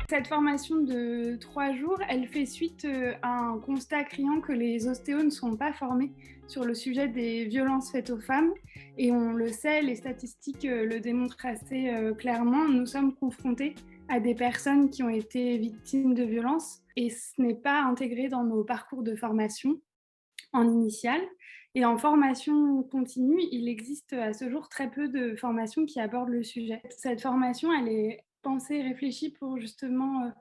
Cette formation de 3 jours, elle fait suite à un constat criant que les ostéos ne sont pas formés sur le sujet des violences faites aux femmes. Et on le sait, les statistiques le démontrent assez clairement. Nous sommes confrontés à des personnes qui ont été victimes de violences et ce n'est pas intégré dans nos parcours de formation en initiale. Et en formation continue, il existe à ce jour très peu de formations qui abordent le sujet. Cette formation, elle est pensée et réfléchie pour justement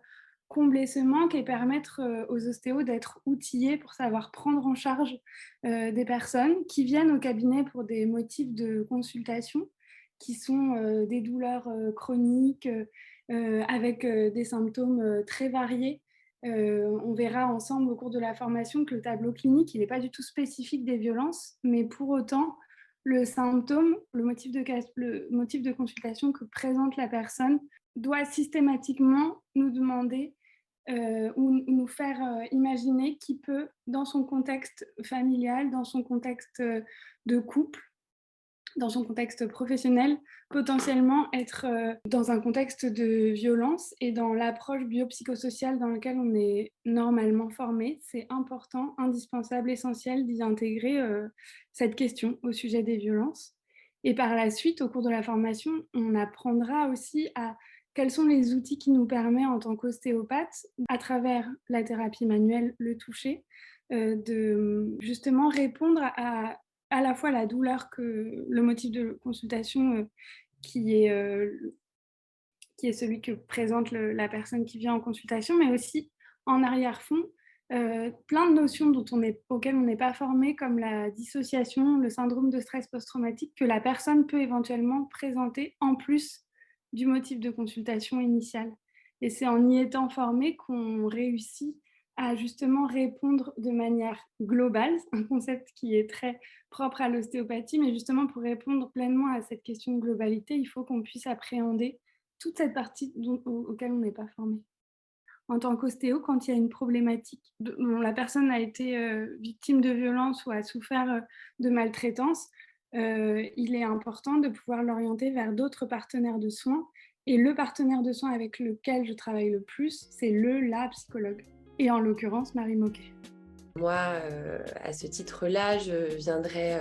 combler ce manque et permettre aux ostéos d'être outillés pour savoir prendre en charge des personnes qui viennent au cabinet pour des motifs de consultation qui sont des douleurs chroniques avec des symptômes très variés. On verra ensemble au cours de la formation que le tableau clinique, il n'est pas du tout spécifique des violences, mais pour autant, le symptôme, le motif de consultation que présente la personne doit systématiquement nous demander ou nous faire imaginer qui peut, dans son contexte familial, dans son contexte de couple, dans son contexte professionnel, potentiellement être dans un contexte de violence et dans l'approche biopsychosociale dans laquelle on est normalement formé. C'est important, indispensable, essentiel d'y intégrer cette question au sujet des violences. Et par la suite, au cours de la formation, on apprendra aussi à quels sont les outils qui nous permettent en tant qu'ostéopathe, à travers la thérapie manuelle, le toucher, de justement répondre à la fois la douleur que le motif de consultation qui est celui que présente la personne qui vient en consultation, mais aussi en arrière-fond, plein de notions auxquelles on n'est pas formé, comme la dissociation, le syndrome de stress post-traumatique, que la personne peut éventuellement présenter en plus du motif de consultation initiale. Et c'est en y étant formé qu'on réussit à justement répondre de manière globale, un concept qui est très propre à l'ostéopathie, mais justement pour répondre pleinement à cette question de globalité, il faut qu'on puisse appréhender toute cette partie auquel on n'est pas formé. En tant qu'ostéo, quand il y a une problématique dont la personne a été victime de violence ou a souffert de maltraitance, il est important de pouvoir l'orienter vers d'autres partenaires de soins. Et le partenaire de soins avec lequel je travaille le plus, c'est la psychologue. Et en l'occurrence, Marie Moquet. Moi, à ce titre-là, je viendrais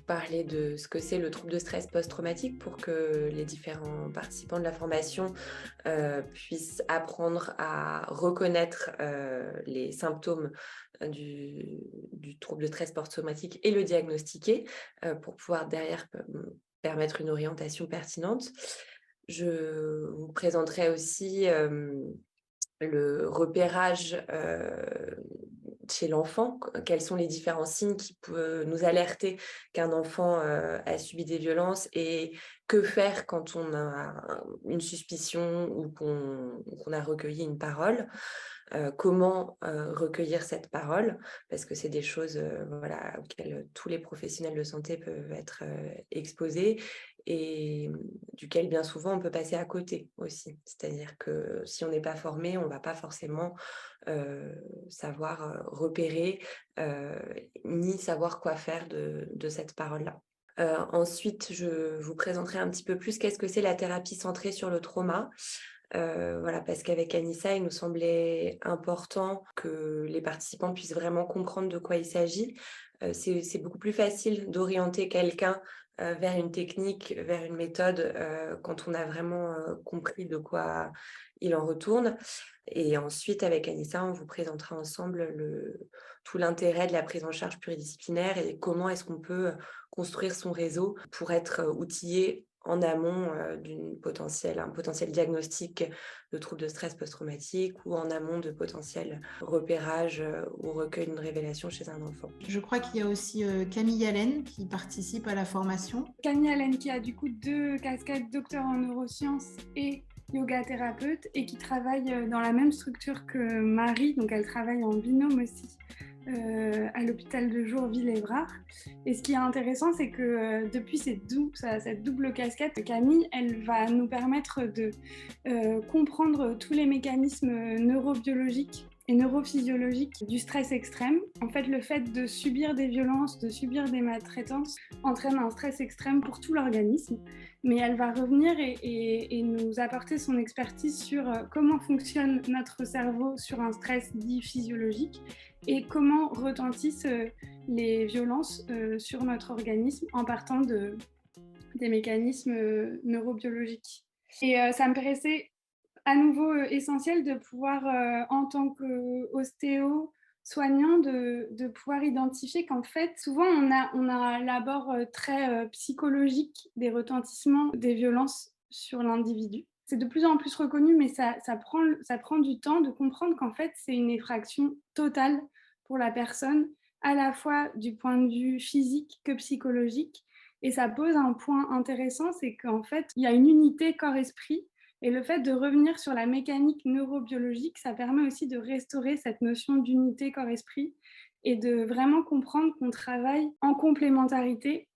parler de ce que c'est le trouble de stress post-traumatique pour que les différents participants de la formation puissent apprendre à reconnaître les symptômes du trouble de stress post-traumatique et le diagnostiquer pour pouvoir derrière permettre une orientation pertinente. Je vous présenterai aussi le repérage chez l'enfant, quels sont les différents signes qui peuvent nous alerter qu'un enfant a subi des violences et que faire quand on a une suspicion ou qu'on a recueilli une parole. Comment recueillir cette parole, parce que c'est des choses auxquelles tous les professionnels de santé peuvent être exposés et duquel bien souvent on peut passer à côté aussi. C'est-à-dire que si on n'est pas formé, on ne va pas forcément savoir repérer ni savoir quoi faire de cette parole-là. Ensuite, je vous présenterai un petit peu plus qu'est-ce que c'est la thérapie centrée sur le trauma. Parce qu'avec Anissa, il nous semblait important que les participants puissent vraiment comprendre de quoi il s'agit. C'est beaucoup plus facile d'orienter quelqu'un vers une technique, vers une méthode, quand on a vraiment compris de quoi il en retourne. Et ensuite, avec Anissa, on vous présentera ensemble tout l'intérêt de la prise en charge pluridisciplinaire et comment est-ce qu'on peut construire son réseau pour être outillé en amont un potentiel diagnostic de troubles de stress post-traumatique ou en amont de potentiel repérage ou recueil d'une révélation chez un enfant. Je crois qu'il y a aussi Camille Allen qui participe à la formation. Camille Allen qui a du coup 2 casquettes, docteur en neurosciences et yoga thérapeute et qui travaille dans la même structure que Marie, donc elle travaille en binôme aussi à l'hôpital de jour Ville-Évrard. Et ce qui est intéressant, c'est que depuis cette double casquette, Camille, elle va nous permettre de comprendre tous les mécanismes neurobiologiques et neurophysiologiques du stress extrême. En fait, le fait de subir des violences, de subir des maltraitances entraîne un stress extrême pour tout l'organisme. mais elle va revenir et nous apporter son expertise sur comment fonctionne notre cerveau sur un stress dit physiologique et comment retentissent les violences sur notre organisme en partant des mécanismes neurobiologiques. Et ça me paraissait à nouveau essentiel de pouvoir, en tant qu'ostéo soignant, de pouvoir identifier qu'en fait, souvent, on a l'abord très psychologique des retentissements des violences sur l'individu. C'est de plus en plus reconnu, mais ça prend du temps de comprendre qu'en fait, c'est une effraction totale pour la personne, à la fois du point de vue physique que psychologique. Et ça pose un point intéressant, c'est qu'en fait, il y a une unité corps-esprit. Et le fait de revenir sur la mécanique neurobiologique, ça permet aussi de restaurer cette notion d'unité corps-esprit et de vraiment comprendre qu'on travaille en complémentarité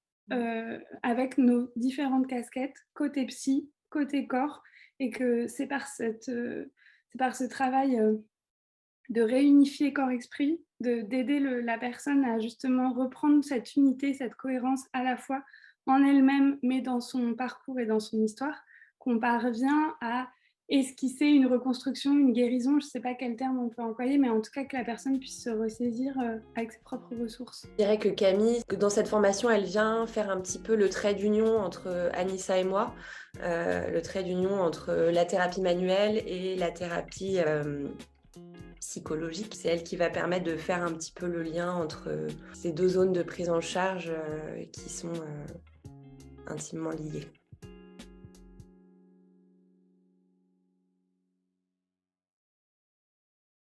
avec nos différentes casquettes, côté psy, côté corps, et que c'est par ce travail de réunifier corps-esprit, d'aider la personne à justement reprendre cette unité, cette cohérence à la fois en elle-même, mais dans son parcours et dans son histoire, qu'on parvient à esquisser une reconstruction, une guérison, je ne sais pas quel terme on peut employer, mais en tout cas que la personne puisse se ressaisir avec ses propres ressources. Je dirais que Camille, dans cette formation, elle vient faire un petit peu le trait d'union entre Anissa et moi, le trait d'union entre la thérapie manuelle et la thérapie psychologique. C'est elle qui va permettre de faire un petit peu le lien entre ces deux zones de prise en charge qui sont intimement liées.